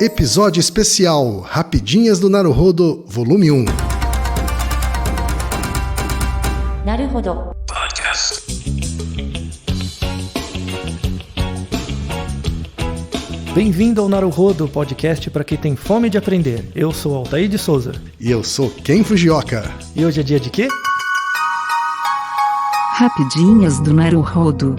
Episódio especial Rapidinhas do Naruhodo, volume 1. Naruhodo Podcast. Bem-vindo ao Naruhodo, podcast para quem tem fome de aprender. Eu sou Altair de Souza. E eu sou Ken Fujioka. E hoje é dia de quê? Rapidinhas do Naruhodo.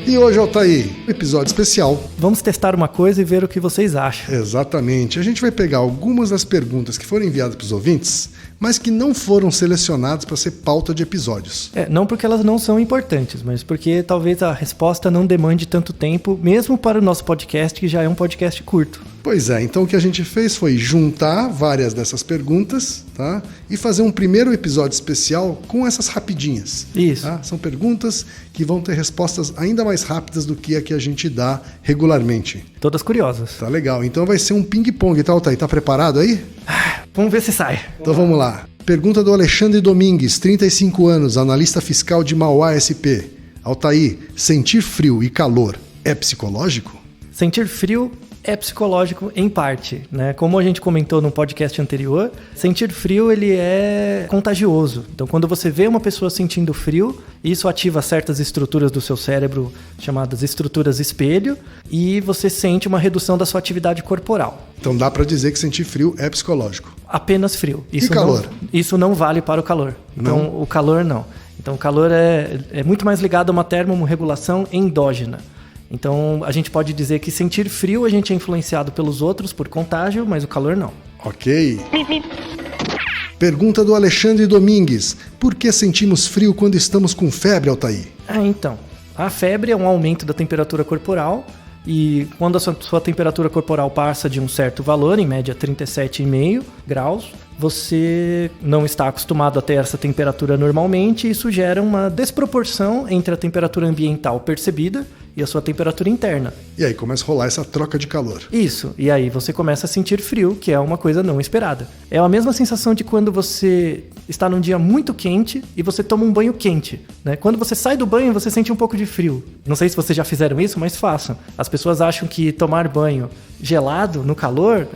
E hoje, Altair, episódio especial. Vamos testar uma coisa e ver o que vocês acham. Exatamente. A gente vai pegar algumas das perguntas que foram enviadas para os ouvintes, mas que não foram selecionadas para ser pauta de episódios. Não porque elas não são importantes, mas porque talvez a resposta não demande tanto tempo, mesmo para o nosso podcast, que já é um podcast curto. Pois é, então o que a gente fez foi juntar várias dessas perguntas, tá? E fazer um primeiro episódio especial com essas rapidinhas. Isso. Tá? São perguntas que vão ter respostas ainda mais rápidas do que a que a gente dá regularmente. Todas curiosas. Tá legal, então vai ser um ping-pong, tá, Altair? Tá preparado aí? Vamos ver se sai. Então vamos lá. Pergunta do Alexandre Domingues, 35 anos, analista fiscal de Mauá SP. Altair, sentir frio e calor é psicológico? Sentir frio é psicológico em parte, né? Como a gente comentou no podcast anterior, sentir frio ele é contagioso. Então, quando você vê uma pessoa sentindo frio, isso ativa certas estruturas do seu cérebro, chamadas estruturas espelho, e você sente uma redução da sua atividade corporal. Então dá para dizer que sentir frio é psicológico. Apenas frio. E calor? Isso não vale para o calor. Então, Não? o calor não. Então, o calor é muito mais ligado a uma termorregulação endógena. Então, a gente pode dizer que sentir frio a gente é influenciado pelos outros por contágio, mas o calor não. Ok. Pergunta do Alexandre Domingues. Por que sentimos frio quando estamos com febre, Altair? Então, a febre é um aumento da temperatura corporal e quando a sua temperatura corporal passa de um certo valor, em média 37,5 graus, você não está acostumado a ter essa temperatura normalmente e isso gera uma desproporção entre a temperatura ambiental percebida e a sua temperatura interna. E aí começa a rolar essa troca de calor. Isso, e aí você começa a sentir frio, que é uma coisa não esperada. É a mesma sensação de quando você está num dia muito quente e você toma um banho quente, né? Quando você sai do banho, você sente um pouco de frio. Não sei se vocês já fizeram isso, mas façam. As pessoas acham que tomar banho gelado no calor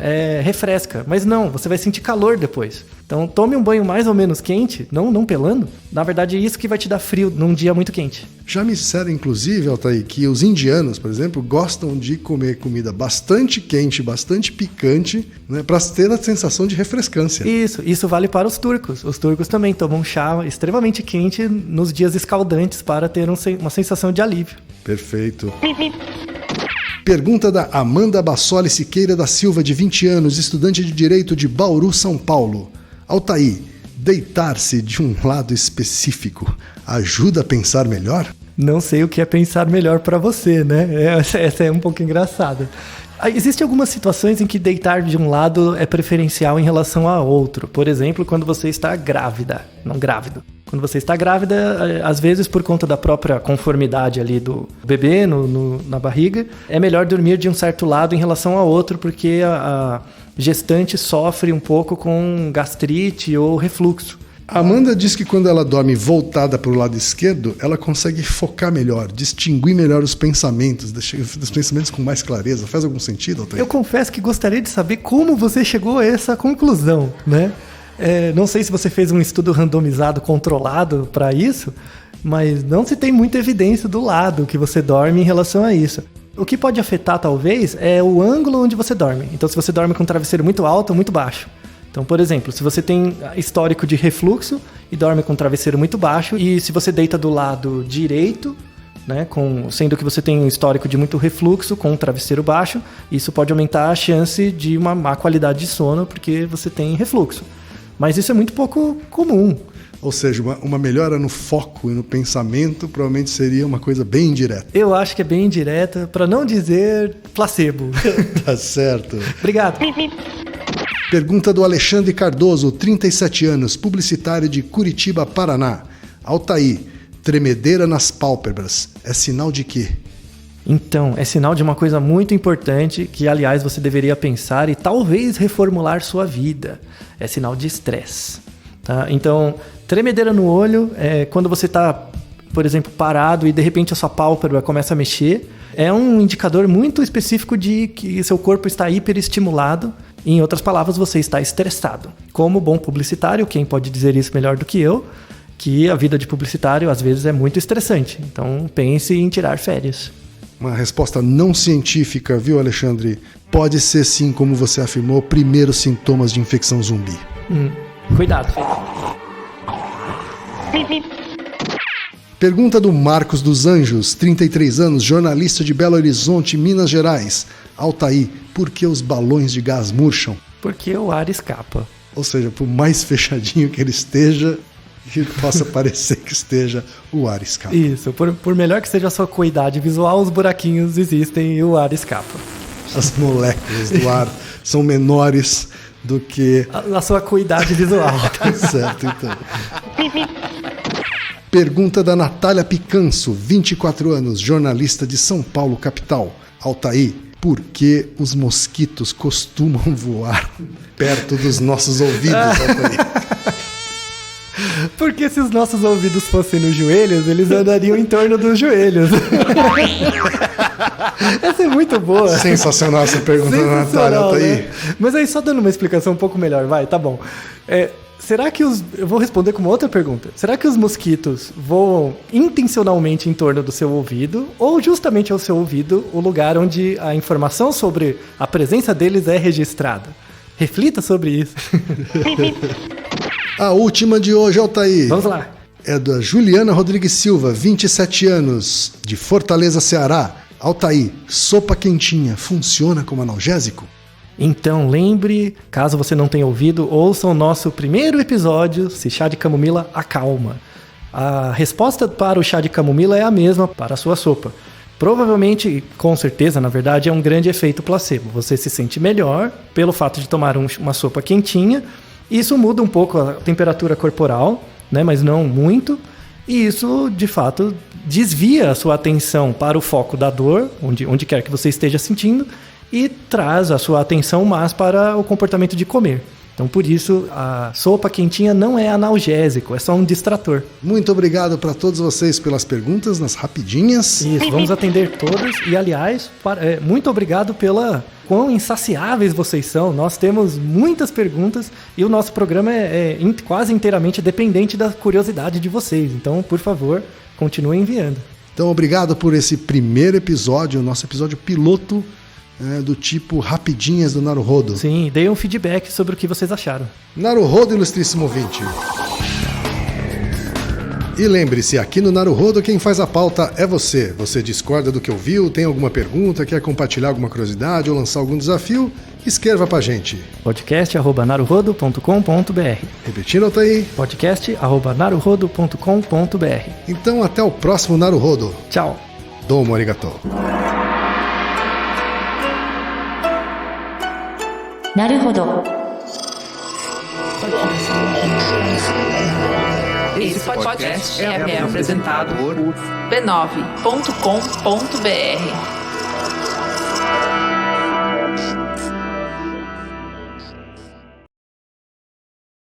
refresca, mas não, você vai sentir calor depois. Então tome um banho mais ou menos quente, não pelando. Na verdade é isso que vai te dar frio num dia muito quente. Já me disseram, inclusive, Altair, que os indianos, por exemplo, gostam de comer comida bastante quente, bastante picante, né, para ter a sensação de refrescância. Isso vale para os turcos. Os turcos também tomam chá extremamente quente nos dias escaldantes para ter uma sensação de alívio. Perfeito. Pergunta da Amanda Bassoli Siqueira da Silva, de 20 anos, estudante de Direito de Bauru, São Paulo. Altair, deitar-se de um lado específico ajuda a pensar melhor? Não sei o que é pensar melhor para você, né? Essa é um pouco engraçada. Existem algumas situações em que deitar de um lado é preferencial em relação a outro. Por exemplo, quando você está grávida, não grávido. Quando você está grávida, às vezes por conta da própria conformidade ali do bebê na barriga, é melhor dormir de um certo lado em relação ao outro, porque a gestante sofre um pouco com gastrite ou refluxo. A Amanda diz que quando ela dorme voltada para o lado esquerdo, ela consegue focar melhor, distinguir melhor os pensamentos, dos pensamentos com mais clareza. Faz algum sentido, Altair? Eu confesso que gostaria de saber como você chegou a essa conclusão, né? Não sei se você fez um estudo randomizado, controlado para isso, mas não se tem muita evidência do lado que você dorme em relação a isso. O que pode afetar, talvez, é o ângulo onde você dorme. Então, se você dorme com um travesseiro muito alto ou muito baixo. Então, por exemplo, se você tem histórico de refluxo e dorme com um travesseiro muito baixo, e se você deita do lado direito, né, sendo que você tem um histórico de muito refluxo com um travesseiro baixo, isso pode aumentar a chance de uma má qualidade de sono porque você tem refluxo. Mas isso é muito pouco comum. Ou seja, uma melhora no foco e no pensamento provavelmente seria uma coisa bem indireta. Eu acho que é bem indireta, para não dizer placebo. Tá certo. Obrigado. Pergunta do Alexandre Cardoso, 37 anos, publicitário de Curitiba, Paraná. Altair, tremedeira nas pálpebras, é sinal de quê? Então, é sinal de uma coisa muito importante que, aliás, você deveria pensar e talvez reformular sua vida. É sinal de estresse. Tá? Então, tremedeira no olho é quando você está por exemplo, parado e de repente a sua pálpebra começa a mexer, é um indicador muito específico de que seu corpo está hiperestimulado. Em outras palavras, você está estressado. Como bom publicitário, quem pode dizer isso melhor do que eu, que a vida de publicitário às vezes é muito estressante. Então pense em tirar férias. Uma resposta não científica, viu, Alexandre? Pode ser sim, como você afirmou, primeiros sintomas de infecção zumbi. Cuidado. Pergunta do Marcos dos Anjos, 33 anos, jornalista de Belo Horizonte, Minas Gerais. Altair, por que os balões de gás murcham? Porque o ar escapa. Ou seja, por mais fechadinho que ele esteja, que possa parecer que esteja, o ar escapa. Isso, por melhor que seja a sua acuidade visual, os buraquinhos existem e o ar escapa. As moléculas do ar são menores do que... A sua acuidade visual. Tá certo, então. Pergunta da Natália Picanso, 24 anos, jornalista de São Paulo, capital. Altair, por que os mosquitos costumam voar perto dos nossos ouvidos, Altair? Porque se os nossos ouvidos fossem nos joelhos, eles andariam em torno dos joelhos. Essa é muito boa. Sensacional essa pergunta da Natália, Altair. Né? Mas aí só dando uma explicação um pouco melhor, vai, tá bom. Será que eu vou responder com uma outra pergunta. Será que os mosquitos voam intencionalmente em torno do seu ouvido ou justamente ao seu ouvido, o lugar onde a informação sobre a presença deles é registrada? Reflita sobre isso. A última de hoje, Altair. Vamos lá. É da Juliana Rodrigues Silva, 27 anos, de Fortaleza, Ceará. Altair, sopa quentinha funciona como analgésico? Então lembre, caso você não tenha ouvido, ouça o nosso primeiro episódio, se chá de camomila acalma. A resposta para o chá de camomila é a mesma para a sua sopa. Provavelmente, com certeza, na verdade, é um grande efeito placebo. Você se sente melhor pelo fato de tomar uma sopa quentinha. Isso muda um pouco a temperatura corporal, né, mas não muito. E isso, de fato, desvia a sua atenção para o foco da dor, onde quer que você esteja sentindo, e traz a sua atenção mais para o comportamento de comer. Então, por isso, a sopa quentinha não é analgésico, é só um distrator. Muito obrigado para todos vocês pelas perguntas, nas rapidinhas. Isso, vamos atender todas. E, aliás, muito obrigado pela quão insaciáveis vocês são. Nós temos muitas perguntas e o nosso programa é quase inteiramente dependente da curiosidade de vocês. Então, por favor, continuem enviando. Então, obrigado por esse primeiro episódio, nosso episódio piloto, do tipo Rapidinhas do Naruhodo. Sim, deem um feedback sobre o que vocês acharam. Naruhodo, ilustríssimo ouvinte. E lembre-se, aqui no Naruhodo quem faz a pauta é você. Você discorda do que ouviu, tem alguma pergunta, quer compartilhar alguma curiosidade ou lançar algum desafio? Escreva pra gente. podcast@naruhodo.com.br. Repetindo, Altair. podcast@naruhodo.com.br. Então até o próximo Naruhodo. Tchau. Domo arigatou. なるほど。 Esse podcast é apresentado por b9.com.br.